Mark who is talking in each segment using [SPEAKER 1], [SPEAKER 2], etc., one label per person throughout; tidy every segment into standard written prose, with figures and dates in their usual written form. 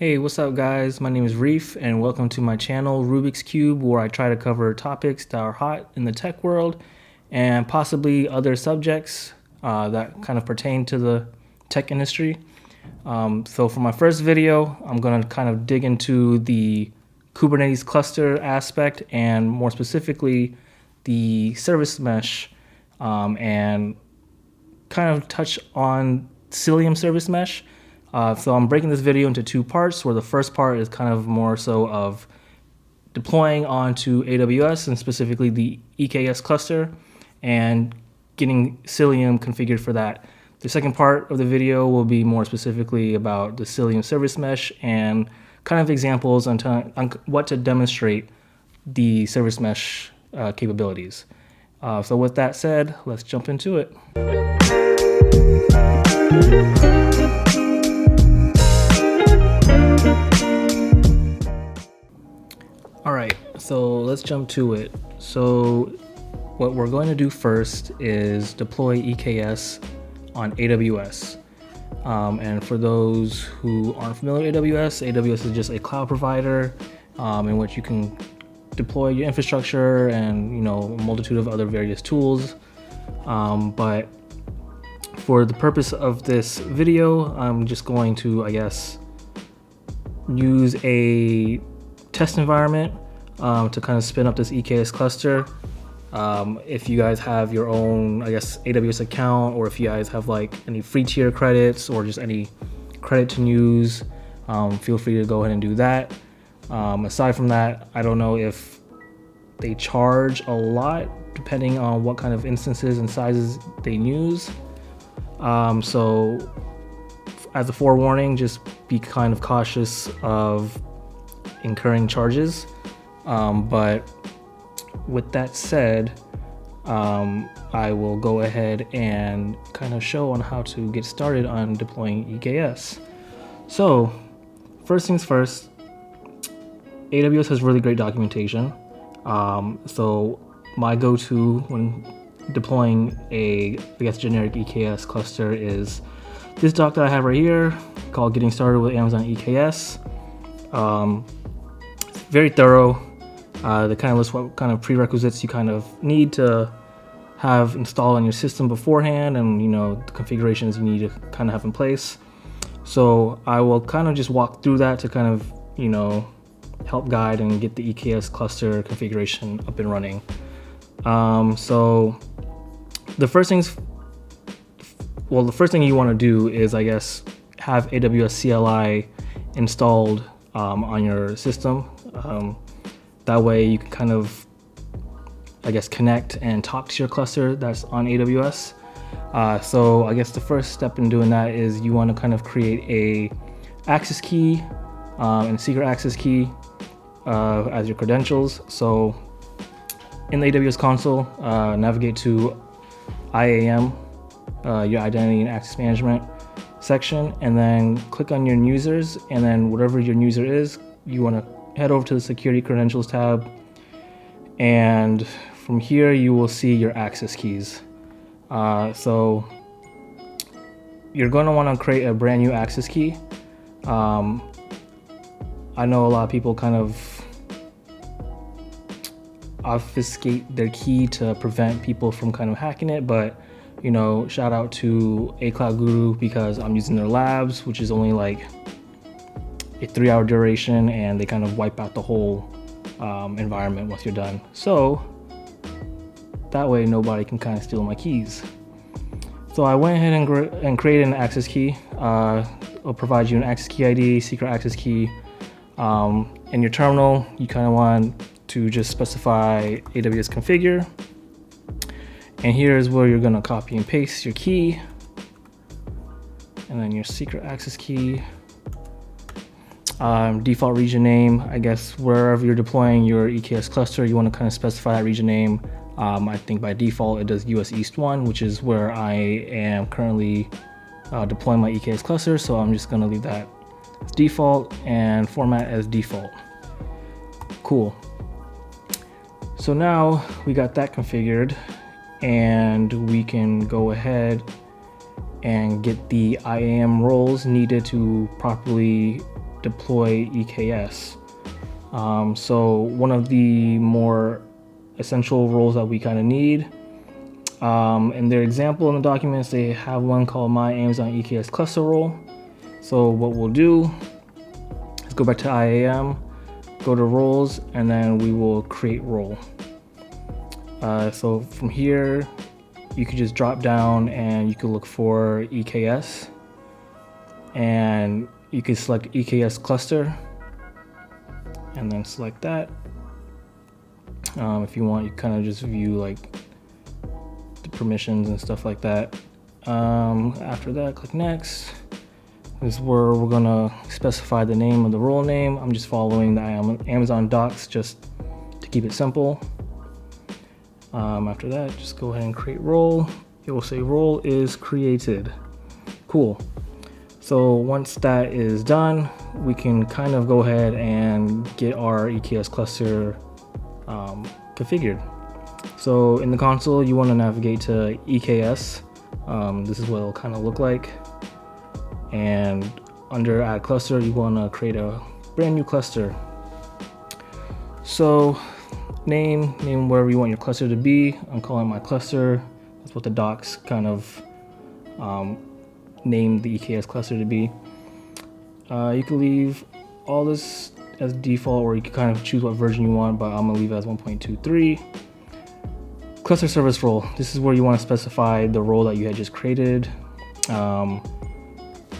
[SPEAKER 1] Hey, what's up guys? My name is Reef and welcome to my channel Rubik's Cube, where I try to cover topics that are hot in the tech world and possibly other subjects that kind of pertain to the tech industry. So for my first video, I'm going to kind of dig into the Kubernetes cluster aspect and more specifically the service mesh, and kind of touch on Cilium service mesh. So I'm breaking this video into two parts, where the first part is kind of more so of deploying onto AWS and specifically the EKS cluster and getting Cilium configured for that. The second part of the video will be more specifically about the Cilium service mesh and kind of examples on what to demonstrate the service mesh capabilities. So with that said, let's jump into it. All right, so let's jump to it. So what we're going to do first is deploy EKS on AWS. And for those who aren't familiar with AWS is just a cloud provider in which you can deploy your infrastructure and a multitude of other various tools. But for the purpose of this video, I'm just going to, use a test environment to kind of spin up this EKS cluster. If you guys have your own, AWS account, or if you guys have like any free tier credits or just any credit to use, feel free to go ahead and do that. Aside from that, I don't know if they charge a lot depending on what kind of instances and sizes they use. So as a forewarning, just be kind of cautious of incurring charges. But with that said, I will go ahead and kind of show on how to get started on deploying EKS. So first things first, AWS has really great documentation. So my go-to when deploying a generic EKS cluster is this doc that I have right here called Getting Started with Amazon EKS. Very thorough. They kind of list what kind of prerequisites you kind of need to have installed on your system beforehand, and the configurations you need to kind of have in place. So I will kind of just walk through that to kind of help guide and get the EKS cluster configuration up and running. So the first thing you want to do is have AWS CLI installed on your system. That way you can kind of connect and talk to your cluster that's on AWS. So the first step in doing that is you want to kind of create a access key and secret access key as your credentials. So in the AWS console, navigate to IAM, your identity and access management section, and then click on your users, and then whatever your user is, you want to head over to the security credentials tab, and from here you will see your access keys. So you're going to want to create a brand new access key. I know a lot of people kind of obfuscate their key to prevent people from kind of hacking it, but shout out to A Cloud Guru, because I'm using their labs, which is only like a 3-hour duration, and they kind of wipe out the whole environment once you're done. So that way nobody can kind of steal my keys. So I went ahead and created an access key. It'll provide you an access key ID, secret access key. In your terminal, you kind of want to just specify AWS configure. And here's where you're gonna copy and paste your key, and then your secret access key. Default region name, wherever you're deploying your EKS cluster, you want to kind of specify that region name. I think by default it does US East 1, which is where I am currently deploying my EKS cluster. So I'm just going to leave that as default and format as default. Cool. So now we got that configured, and we can go ahead and get the IAM roles needed to properly deploy EKS. So one of the more essential roles that we kind of need, in their example in the documents, they have one called My Amazon EKS Cluster Role. So what we'll do is go back to IAM, go to roles, and then we will create role. So from here, you could just drop down and you could look for EKS, and you could select EKS cluster and then select that. If you want, you kind of just view like the permissions and stuff like that. After that, click next. This is where we're gonna specify the name of the role name. I'm just following the Amazon docs just to keep it simple. After that, just go ahead and create role. It will say role is created. Cool. So once that is done, we can kind of go ahead and get our EKS cluster configured. So in the console, you want to navigate to EKS. This is what it'll kind of look like. And under add cluster, you want to create a brand new cluster. So name wherever you want your cluster to be. I'm calling my cluster. That's what the docs kind of named the EKS cluster to be. You can leave all this as default, or you can kind of choose what version you want, but I'm gonna leave it as 1.23. Cluster service role. This is where you want to specify the role that you had just created.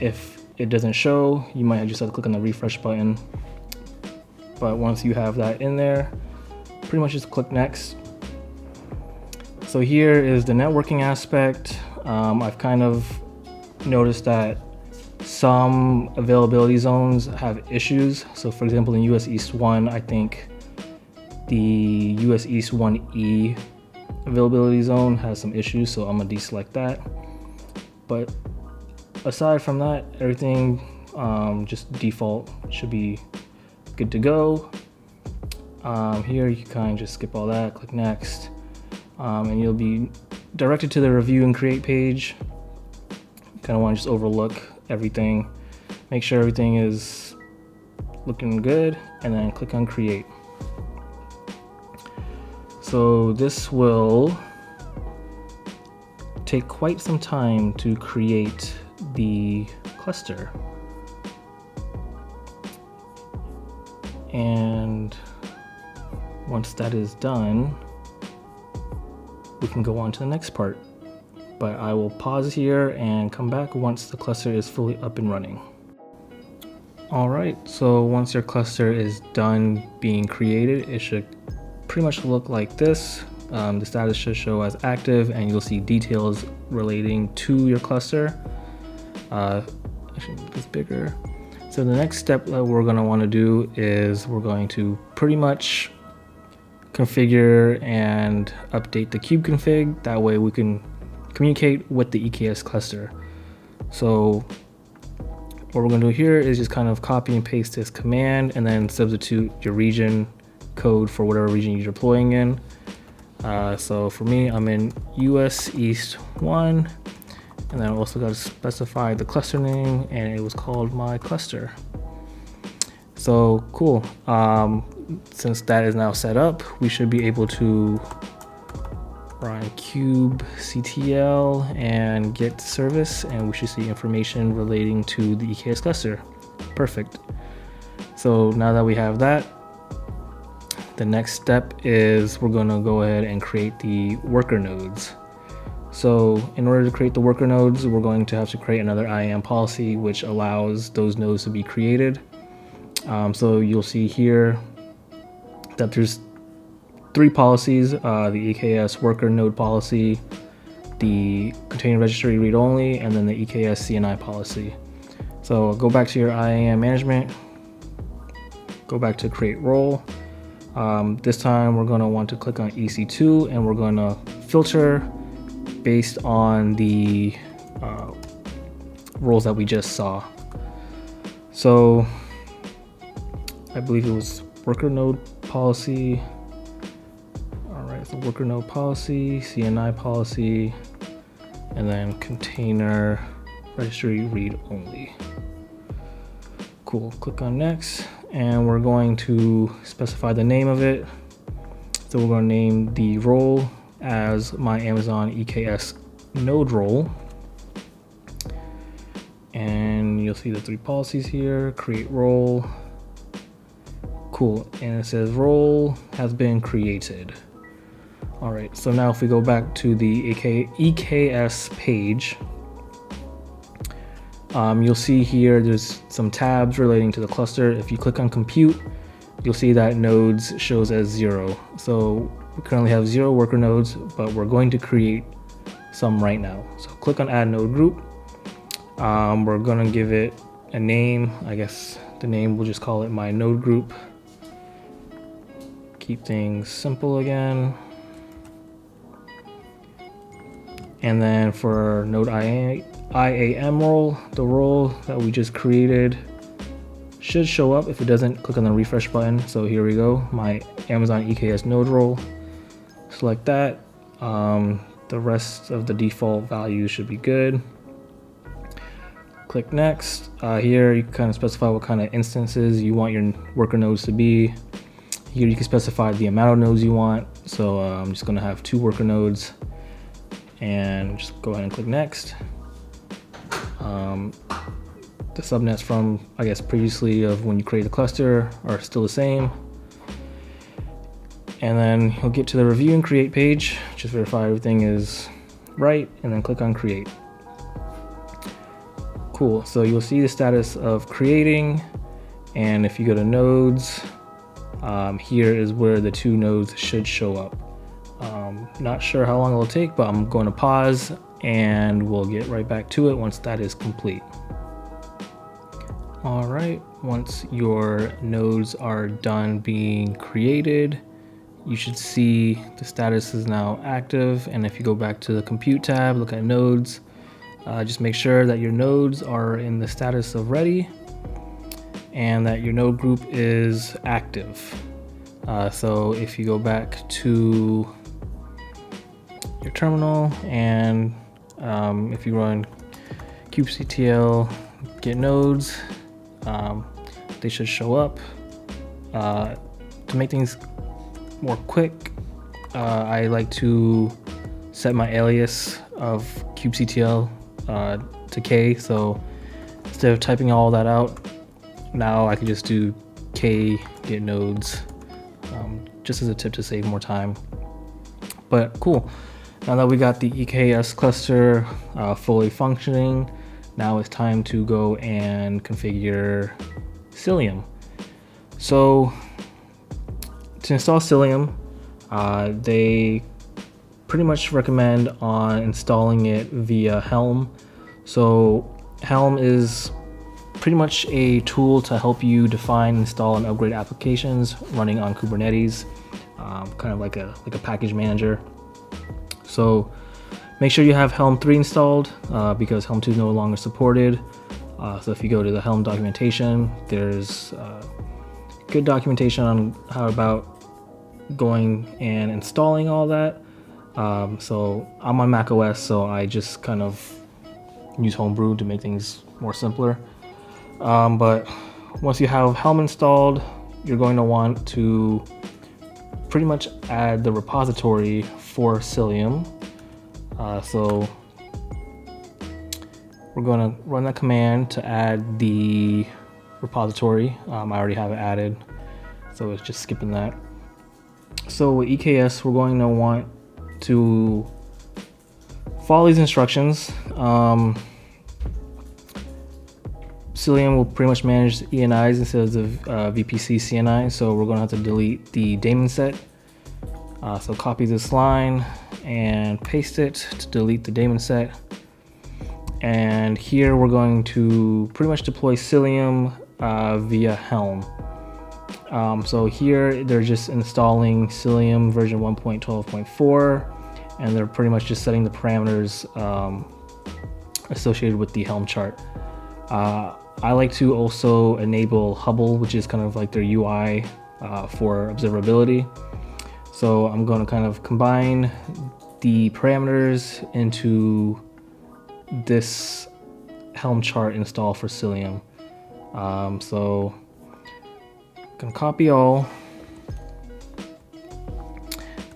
[SPEAKER 1] If it doesn't show, you might just have to click on the refresh button. But once you have that in there, pretty much just click next. So here is the networking aspect. I've kind of noticed that some availability zones have issues. So for example, in US East 1, I think the US East 1E availability zone has some issues, so I'm gonna deselect that. But aside from that, everything just default should be good to go. Here you can kind of just skip all that, click next, and you'll be directed to the review and create page. You kind of want to just overlook everything, make sure everything is looking good, and then click on create. So this will take quite some time to create the cluster. And once that is done, we can go on to the next part. But I will pause here and come back once the cluster is fully up and running. All right, so once your cluster is done being created, it should pretty much look like this. The status should show as active, and you'll see details relating to your cluster. I should make this bigger. So the next step that we're going to want to do is we're going to pretty much configure and update the kube config. That way we can communicate with the EKS cluster. So what we're going to do here is just kind of copy and paste this command and then substitute your region code for whatever region you're deploying in. So for me, I'm in US East 1, and then I also got to specify the cluster name, and it was called my cluster. So cool. Since that is now set up, we should be able to run kubectl and get service, and we should see information relating to the EKS cluster. Perfect. So now that we have that, the next step is we're going to go ahead and create the worker nodes. So in order to create the worker nodes, we're going to have to create another IAM policy which allows those nodes to be created. So you'll see here that there's 3 policies, the EKS worker node policy, the container registry read-only, and then the EKS CNI policy. So go back to your IAM management, go back to create role. This time we're going to want to click on EC2, and we're going to filter based on the roles that we just saw. So I believe it was worker node policy. All right, so worker node policy, CNI policy, and then container registry read only. Cool, click on next, and we're going to specify the name of it. So we're going to name the role as my Amazon EKS node role. And you'll see the 3 policies here, create role. Cool, and it says role has been created. All right, so now if we go back to the EKS page, you'll see here there's some tabs relating to the cluster. If you click on compute, you'll see that nodes shows as 0. So we currently have 0 worker nodes, but we're going to create some right now. So click on add node group. We're gonna give it a name. I guess the name, we'll just call it my node group. Keep things simple again. And then for node IAM role, the role that we just created should show up. If it doesn't, click on the refresh button. So here we go, my Amazon EKS node role. Select that. The rest of the default values should be good. Click next. Here you can kind of specify what kind of instances you want your worker nodes to be. Here you can specify the amount of nodes you want. So I'm just gonna have 2 worker nodes, and just go ahead and click next. The subnets from, I guess, previously of when you create the cluster are still the same. And then you'll get to the review and create page. Just verify everything is right, and then click on create. Cool, so you'll see the status of creating, and if you go to nodes, here is where the 2 nodes should show up. Not sure how long it'll take, but I'm going to pause and we'll get right back to it once that is complete. All right, once your nodes are done being created, you should see the status is now active. And if you go back to the compute tab, look at nodes, just make sure that your nodes are in the status of ready and that your node group is active. So if you go back to your terminal and if you run kubectl get nodes, they should show up. To make things more quick, I like to set my alias of kubectl to K, so instead of typing all that out, now I can just do K get nodes, just as a tip to save more time. But cool, now that we got the EKS cluster fully functioning, now it's time to go and configure Cilium. So to install Cilium, they pretty much recommend on installing it via Helm. So Helm is pretty much a tool to help you define, install, and upgrade applications running on Kubernetes, kind of like a package manager. So make sure you have Helm 3 installed because Helm 2 is no longer supported. So if you go to the Helm documentation, there's good documentation on how about going and installing all that. So I'm on Mac OS, so I just kind of use Homebrew to make things more simpler. But once you have Helm installed, you're going to want to pretty much add the repository for Cilium. So we're going to run that command to add the repository. I already have it added, so it's just skipping that. So with EKS, we're going to want to follow these instructions. Cilium will pretty much manage ENIs instead of VPC CNI, so we're going to have to delete the daemon set. So copy this line and paste it to delete the daemon set. And here we're going to pretty much deploy Cilium via Helm. So here they're just installing Cilium version 1.12.4, and they're pretty much just setting the parameters associated with the Helm chart. I like to also enable Hubble, which is kind of like their UI for observability. So I'm going to kind of combine the parameters into this Helm chart install for Cilium. So I'm gonna copy all,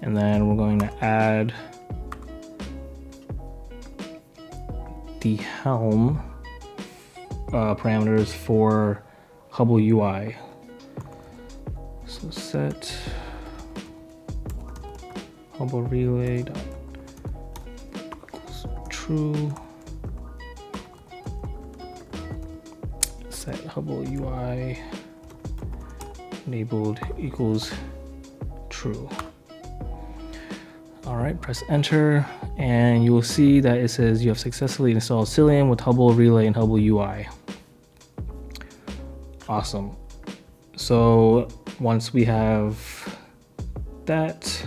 [SPEAKER 1] and then we're going to add the Helm parameters for Hubble UI. So set Hubble relay dot equals true. Set Hubble UI enabled equals true. All right, press enter, and you will see that it says you have successfully installed Cilium with Hubble relay and Hubble UI. Awesome. So once we have that,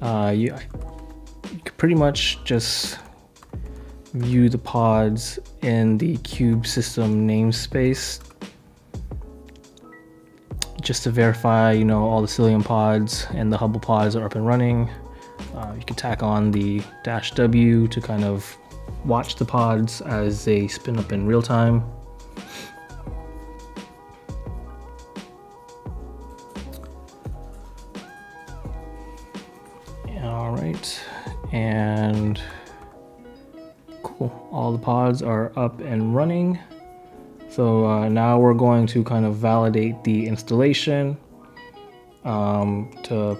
[SPEAKER 1] you can pretty much just view the pods in the cube system namespace just to verify, you know, all the Cilium pods and the Hubble pods are up and running. You can tack on the -W to kind of watch the pods as they spin up in real time. All right, and cool, all the pods are up and running. So now we're going to kind of validate the installation. To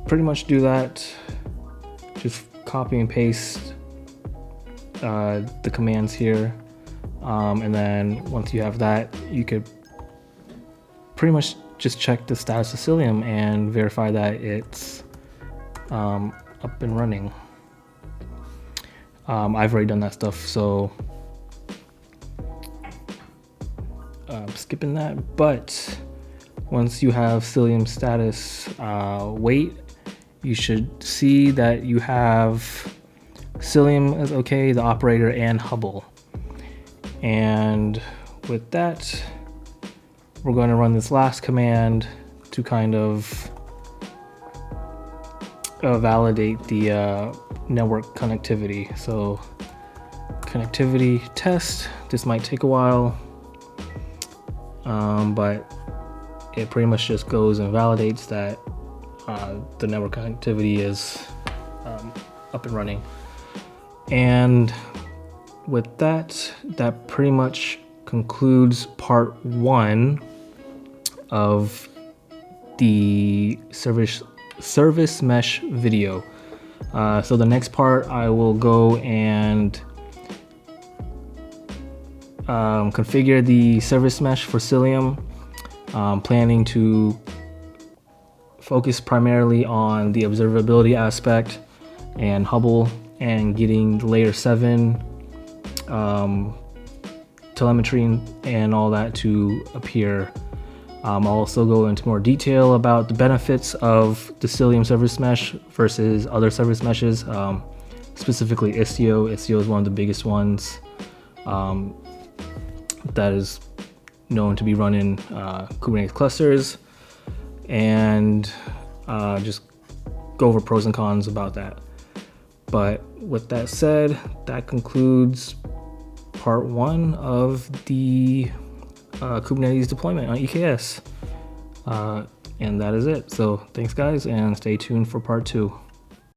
[SPEAKER 1] pretty much do that, just copy and paste the commands here. And then once you have that, you could pretty much just check the status of Cilium and verify that it's up and running. I've already done that stuff, so skipping that. But once you have Cilium status wait, you should see that you have Cilium is okay, the operator, and Hubble. And with that, we're going to run this last command to kind of validate the network connectivity. So connectivity test, this might take a while, but it pretty much just goes and validates that the network connectivity is up and running. And with that, that pretty much concludes part 1 of the service mesh video. So the next part, I will go and configure the service mesh for Cilium. Planning to focus primarily on the observability aspect and Hubble and getting layer 7 telemetry and all that to appear. I'll also go into more detail about the benefits of the Cilium service mesh versus other service meshes, specifically Istio. Istio is one of the biggest ones that is known to be running Kubernetes clusters, and just go over pros and cons about that. But with that said, that concludes part 1 of the Kubernetes deployment on EKS. And that is it. So thanks guys, and stay tuned for part 2.